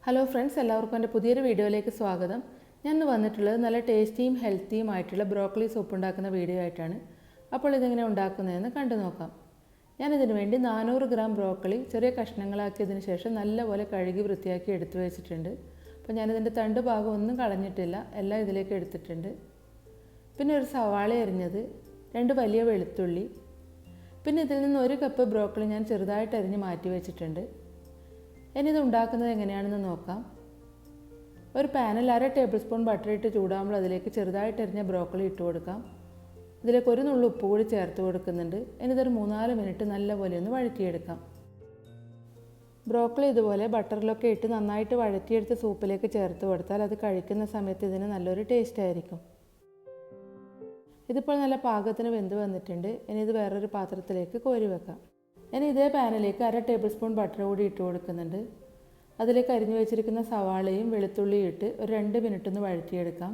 Hello friends, എല്ലാവർക്കും എൻ്റെ പുതിയൊരു വീഡിയോയിലേക്ക് സ്വാഗതം. ഞാൻ ഇന്ന് വന്നിട്ടുള്ളത് നല്ല ടേസ്റ്റിയും ഹെൽത്തിയും ആയിട്ടുള്ള ബ്രോക്കലി സൂപ്പ് ഉണ്ടാക്കുന്ന വീഡിയോ ആയിട്ടാണ്. അപ്പോൾ ഇതെങ്ങനെ ഉണ്ടാക്കുന്നതെന്ന് കണ്ടു നോക്കാം. ഞാനിതിന് വേണ്ടി 400 ഗ്രാം ബ്രോക്കലി ചെറിയ കഷ്ണങ്ങളാക്കിയതിന് ശേഷം നല്ലപോലെ കഴുകി വൃത്തിയാക്കി എടുത്തു വെച്ചിട്ടുണ്ട്. അപ്പോൾ ഞാനിതിൻ്റെ തണ്ട് ഭാഗം ഒന്നും കളഞ്ഞിട്ടില്ല, എല്ലാം ഇതിലേക്ക് എടുത്തിട്ടുണ്ട്. പിന്നെ ഒരു സവാള അരിഞ്ഞത്, 2 വലിയ വെളുത്തുള്ളി, പിന്നെ ഇതിൽ നിന്ന് 1 കപ്പ് ബ്രോക്കലി ഞാൻ ചെറുതായിട്ട് അരിഞ്ഞ് മാറ്റി വെച്ചിട്ടുണ്ട്. ഇനി ഇത് ഉണ്ടാക്കുന്നത് എങ്ങനെയാണെന്ന് നോക്കാം. ഒരു പാനിൽ 1/2 ടേബിൾ സ്പൂൺ ബട്ടർ ഇട്ട് ചൂടാകുമ്പോൾ അതിലേക്ക് ചെറുതായിട്ട് അരിഞ്ഞ ബ്രോക്കലി ഇട്ട് കൊടുക്കാം. ഇതിലേക്ക് 1 നുള്ളു ഉപ്പ് കൂടി ചേർത്ത് കൊടുക്കുന്നുണ്ട്. ഇനി ഇതൊരു 3-4 മിനിറ്റ് നല്ലപോലെ ഒന്ന് വഴറ്റിയെടുക്കാം. ബ്രോക്കലി ഇതുപോലെ ബട്ടറിലൊക്കെ ഇട്ട് നന്നായിട്ട് വഴറ്റിയെടുത്ത് സൂപ്പിലേക്ക് ചേർത്ത് കൊടുത്താൽ അത് കഴിക്കുന്ന സമയത്ത് ഇതിന് നല്ലൊരു ടേസ്റ്റ് ആയിരിക്കും. ഇതിപ്പോൾ നല്ല പാകത്തിന് വെന്ത് വന്നിട്ടുണ്ട്. ഇനി ഇത് വേറൊരു പാത്രത്തിലേക്ക് കോരി വെക്കാം. ഇനി ഇതേ പാനിലേക്ക് 1/2 ടേബിൾ സ്പൂൺ ബട്ടർ കൂടി ഇട്ട് കൊടുക്കുന്നുണ്ട്. അതിലേക്ക് അരിഞ്ഞു വെച്ചിരിക്കുന്ന സവാളയും വെളുത്തുള്ളിയും ഇട്ട് ഒരു 2 മിനിറ്റ് ഒന്ന് വഴറ്റിയെടുക്കാം.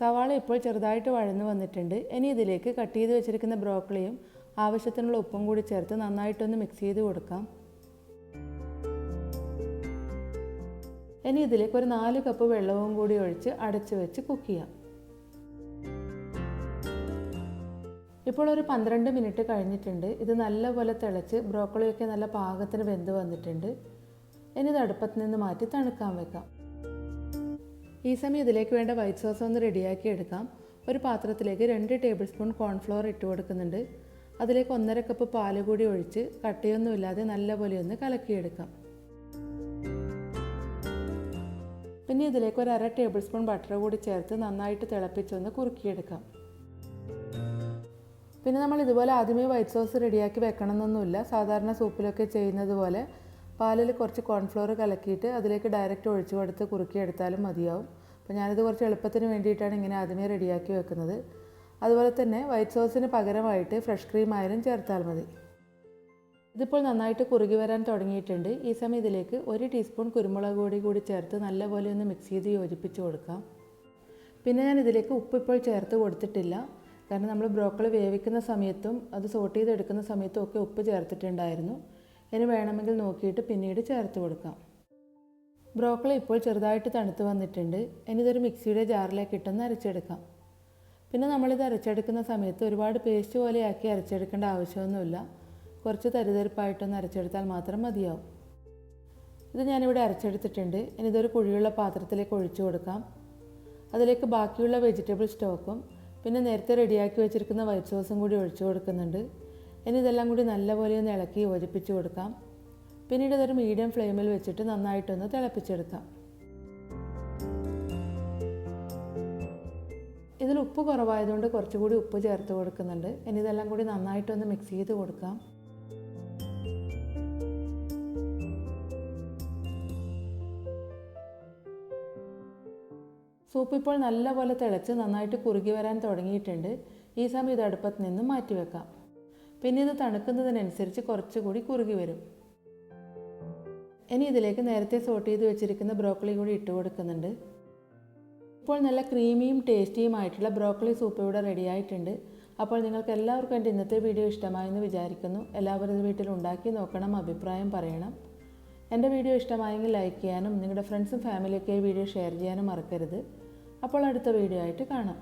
സവാള ഇപ്പോൾ ചെറുതായിട്ട് വഴന്നു വന്നിട്ടുണ്ട്. ഇനി ഇതിലേക്ക് കട്ട് ചെയ്ത് വെച്ചിരിക്കുന്ന ബ്രോക്കലിയും ആവശ്യത്തിനുള്ള ഉപ്പും കൂടി ചേർത്ത് നന്നായിട്ടൊന്ന് മിക്സ് ചെയ്ത് കൊടുക്കാം. ഇനി ഇതിലേക്ക് ഒരു 4 കപ്പ് വെള്ളവും കൂടി ഒഴിച്ച് അടച്ചു വെച്ച് കുക്ക് ചെയ്യാം. ഇപ്പോൾ ഒരു 12 മിനിറ്റ് കഴിഞ്ഞിട്ടുണ്ട്. ഇത് നല്ലപോലെ തിളച്ച് ബ്രോക്കളിയൊക്കെ നല്ല പാകത്തിന് വെന്ത് വന്നിട്ടുണ്ട്. ഇനി ഇത് അടുപ്പത്ത് നിന്ന് മാറ്റി തണുക്കാൻ വെക്കാം. ഈ സമയം ഇതിലേക്ക് വേണ്ട വൈറ്റ് സോസ് ഒന്ന് റെഡിയാക്കി എടുക്കാം. ഒരു പാത്രത്തിലേക്ക് 2 ടേബിൾ സ്പൂൺ കോൺഫ്ലോർ ഇട്ട് കൊടുക്കുന്നുണ്ട്. അതിലേക്ക് 1.5 കപ്പ് പാല് കൂടി ഒഴിച്ച് കട്ടയൊന്നുമില്ലാതെ നല്ലപോലെ ഒന്ന് കലക്കിയെടുക്കാം. പിന്നെ ഇതിലേക്ക് ഒരു 1/2 ടേബിൾ സ്പൂൺ ബട്ടർ കൂടി ചേർത്ത് നന്നായിട്ട് തിളപ്പിച്ചൊന്ന് കുറുക്കിയെടുക്കാം. പിന്നെ നമ്മൾ ഇതുപോലെ ആദ്യമേ വൈറ്റ് സോസ് റെഡിയാക്കി വെക്കണമെന്നൊന്നുമില്ല. സാധാരണ സൂപ്പിലൊക്കെ ചെയ്യുന്നത് പോലെ പാലിൽ കുറച്ച് കോൺഫ്ലോർ കലക്കിയിട്ട് അതിലേക്ക് ഡയറക്റ്റ് ഒഴിച്ചു കൊടുത്ത് കുറുക്കിയെടുത്താലും മതിയാവും. അപ്പോൾ ഞാനിത് കുറച്ച് എളുപ്പത്തിന് വേണ്ടിയിട്ടാണ് ഇങ്ങനെ ആദ്യമേ റെഡിയാക്കി വെക്കുന്നത്. അതുപോലെ തന്നെ വൈറ്റ് സോസിന് പകരമായിട്ട് ഫ്രഷ് ക്രീം ആയാലും ചേർത്താൽ മതി. ഇതിപ്പോൾ നന്നായിട്ട് കുറുകി വരാൻ തുടങ്ങിയിട്ടുണ്ട്. ഈ സമയം ഇതിലേക്ക് 1 ടീസ്പൂൺ കുരുമുളക് പൊടി കൂടി ചേർത്ത് നല്ലപോലെ ഒന്ന് മിക്സ് ചെയ്ത് യോജിപ്പിച്ച് കൊടുക്കാം. പിന്നെ ഞാൻ ഇതിലേക്ക് ഉപ്പ് ഇപ്പോൾ ചേർത്ത് കൊടുത്തിട്ടില്ല. കാരണം നമ്മൾ ബ്രോക്കലി വേവിക്കുന്ന സമയത്തും അത് സോട്ട് ചെയ്തെടുക്കുന്ന സമയത്തും ഒക്കെ ഉപ്പ് ചേർത്തിട്ടുണ്ടായിരുന്നു. ഇനി വേണമെങ്കിൽ നോക്കിയിട്ട് പിന്നീട് ചേർത്ത് കൊടുക്കാം. ബ്രോക്കലി ഇപ്പോൾ ചെറുതായിട്ട് തണുത്ത് വന്നിട്ടുണ്ട്. ഇനി ഇതൊരു മിക്സിയുടെ ജാറിലേക്ക് ഇട്ടൊന്ന് അരച്ചെടുക്കാം. പിന്നെ നമ്മളിത് അരച്ചെടുക്കുന്ന സമയത്ത് ഒരുപാട് പേസ്റ്റ് പോലെയാക്കി അരച്ചെടുക്കേണ്ട ആവശ്യമൊന്നുമില്ല. കുറച്ച് തരിതരിപ്പായിട്ടൊന്ന് അരച്ചെടുത്താൽ മാത്രം മതിയാവും. ഇത് ഞാനിവിടെ അരച്ചെടുത്തിട്ടുണ്ട്. ഇനി ഇതൊരു കുഴിയുള്ള പാത്രത്തിലേക്ക് ഒഴിച്ചു കൊടുക്കാം. അതിലേക്ക് ബാക്കിയുള്ള വെജിറ്റബിൾ സ്റ്റോക്കും പിന്നെ നേരത്തെ റെഡിയാക്കി വെച്ചിരിക്കുന്ന വൈറ്റ് സോസും കൂടി ഒഴിച്ചു കൊടുക്കുന്നുണ്ട്. ഇനി ഇതെല്ലാം കൂടി നല്ലപോലെ ഒന്ന് ഇളക്കി യോജിപ്പിച്ച് കൊടുക്കാം. പിന്നീട് ഇതൊരു മീഡിയം ഫ്ലെയിമിൽ വെച്ചിട്ട് നന്നായിട്ടൊന്ന് തിളപ്പിച്ചെടുക്കാം. ഇതിൽ ഉപ്പ് കുറവായതുകൊണ്ട് കുറച്ചുകൂടി ഉപ്പ് ചേർത്ത് കൊടുക്കുന്നുണ്ട്. ഇനി ഇതെല്ലാം കൂടി നന്നായിട്ടൊന്ന് മിക്സ് ചെയ്ത് കൊടുക്കാം. സൂപ്പ് ഇപ്പോൾ നല്ലപോലെ തിളച്ച് നന്നായിട്ട് കുറുകി വരാൻ തുടങ്ങിയിട്ടുണ്ട്. ഈ സമയം ഇത് അടുപ്പത്ത് നിന്ന് മാറ്റി വെക്കാം. പിന്നെ ഇത് തണുക്കുന്നതിനനുസരിച്ച് കുറച്ചുകൂടി കുറുകി വരും. ഇനി ഇതിലേക്ക് നേരത്തെ സോട്ട് ചെയ്ത് വെച്ചിരിക്കുന്ന ബ്രോക്കലി കൂടി ഇട്ട് കൊടുക്കുന്നുണ്ട്. ഇപ്പോൾ നല്ല ക്രീമിയും ടേസ്റ്റിയും ആയിട്ടുള്ള ബ്രോക്കലി സൂപ്പ് ഇവിടെ റെഡി ആയിട്ടുണ്ട്. അപ്പോൾ നിങ്ങൾക്ക് എല്ലാവർക്കും എൻ്റെ ഇന്നത്തെ വീഡിയോ ഇഷ്ടമായെന്ന് വിചാരിക്കുന്നു. എല്ലാവരും ഇത് വീട്ടിൽ ഉണ്ടാക്കി നോക്കണം, അഭിപ്രായം പറയണം. എൻ്റെ വീഡിയോ ഇഷ്ടമായെങ്കിൽ ലൈക്ക് ചെയ്യാനും നിങ്ങളുടെ ഫ്രണ്ട്സും ഫാമിലിയൊക്കെ ഈ വീഡിയോ ഷെയർ ചെയ്യാനും മറക്കരുത്. അപ്പോൾ അടുത്ത വീഡിയോ ആയിട്ട് കാണാം.